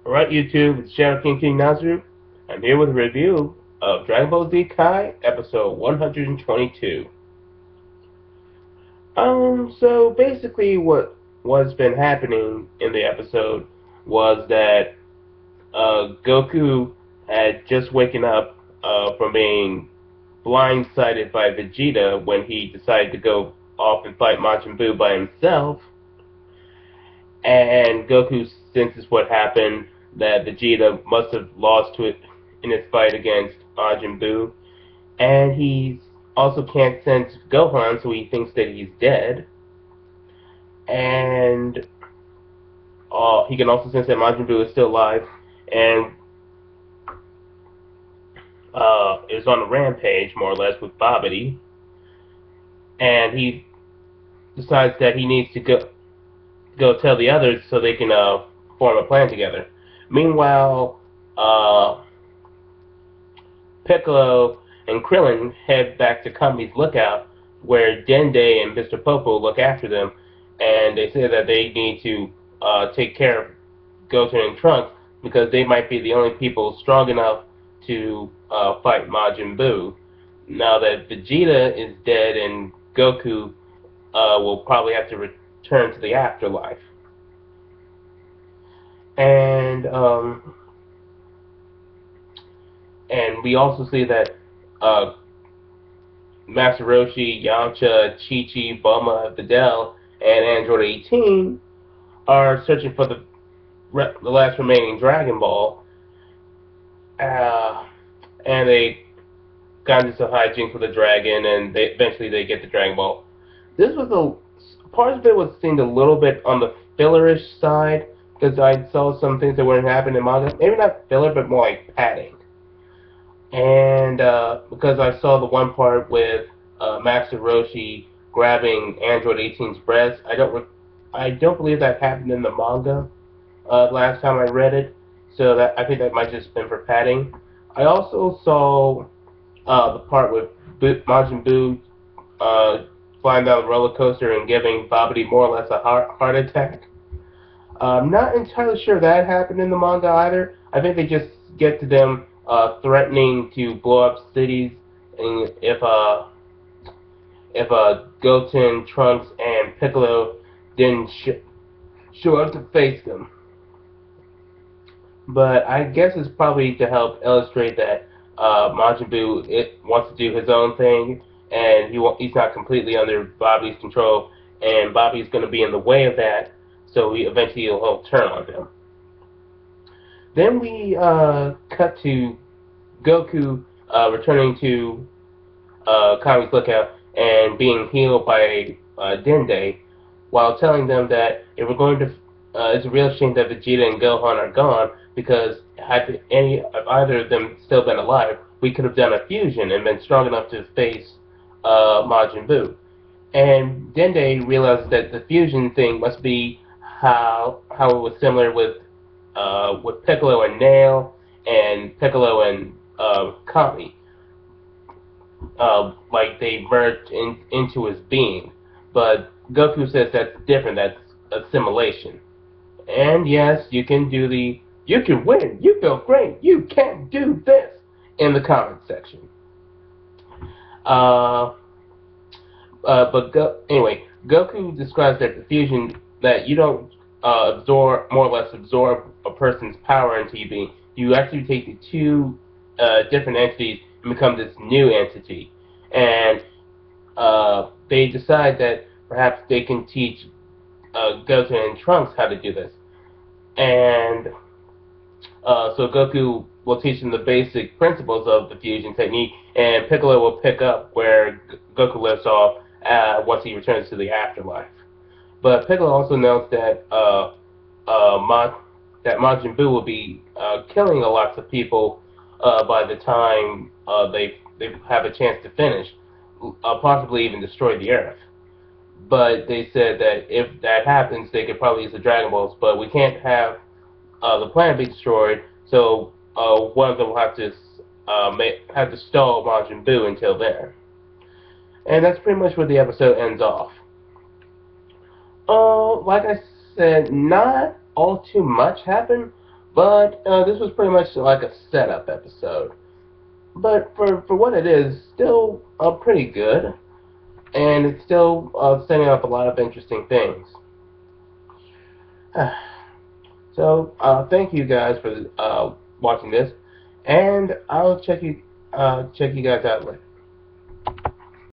Alright, YouTube, it's Shadow King Nazru. I'm here with a review of Dragon Ball Z Kai, episode 122. So basically what's been happening in the episode was that Goku had just waken up from being blindsided by Vegeta when he decided to go off and fight Majin Buu by himself, and Goku senses what happened, that Vegeta must have lost to it in his fight against Majin Buu, and he also can't sense Gohan, so he thinks that he's dead, and he can also sense that Majin Buu is still alive, and is on a rampage, more or less, with Babidi, and he decides that he needs to go tell the others so they can form a plan together. Meanwhile, Piccolo and Krillin head back to Kami's Lookout, where Dende and Mr. Popo look after them, and they say that they need to take care of Goten and Trunks because they might be the only people strong enough to fight Majin Buu. Now that Vegeta is dead and Goku will probably have to return to the afterlife. And we also see that Master Roshi, Yamcha, Chi-Chi, Bulma, Videl, and Android 18 are searching for the last remaining Dragon Ball, and they got into some hijinks with the dragon, and eventually they get the Dragon Ball. This was part of it was seemed a little bit on the fillerish side, because I saw some things that weren't happening in manga. Maybe not filler, but more like padding. And because I saw the one part with Master Roshi grabbing Android 18's breast, I don't believe that happened in the manga last time I read it. So that I think that might just been for padding. I also saw the part with Majin Buu flying down the roller coaster and giving Babidi more or less a heart attack. I'm not entirely sure that happened in the manga either. I think they just get to them threatening to blow up cities, and if Goten, Trunks, and Piccolo didn't show up to face them. But I guess it's probably to help illustrate that Majin Buu wants to do his own thing, and he's not completely under Bobby's control, and Bobby's going to be in the way of that, so eventually he'll turn on them. Then we cut to Goku returning to Kami's Lookout and being healed by Dende, while telling them that if we're going to, it's a real shame that Vegeta and Gohan are gone, because had either of them still been alive, we could have done a fusion and been strong enough to face Majin Buu. And Dende realizes that the fusion thing must be how it was similar with Piccolo and Nail, and Piccolo and Kami. Like they merged into his being. But Goku says that's different, that's assimilation. And yes, you can win, you feel great, you can't do this, in the comment section. Anyway, Goku describes that the fusion, that you don't more or less absorb a person's power into you being. You actually take the two different entities and become this new entity. And they decide that perhaps they can teach Goten and Trunks how to do this. And so Goku will teach them the basic principles of the fusion technique, and Piccolo will pick up where Goku left off once he returns to the afterlife. But Piccolo also knows that that Majin Buu will be killing lots of people by the time they have a chance to finish, possibly even destroy the Earth. But they said that if that happens, they could probably use the Dragon Balls, but we can't have the planet be destroyed, so one of them will have to stall Majin Buu until then. And that's pretty much where the episode ends off. Like I said, not all too much happened, But this was pretty much like a setup episode. But for what it is, still pretty good, and it's still setting up a lot of interesting things. So thank you guys for watching this, and I'll check you guys out later.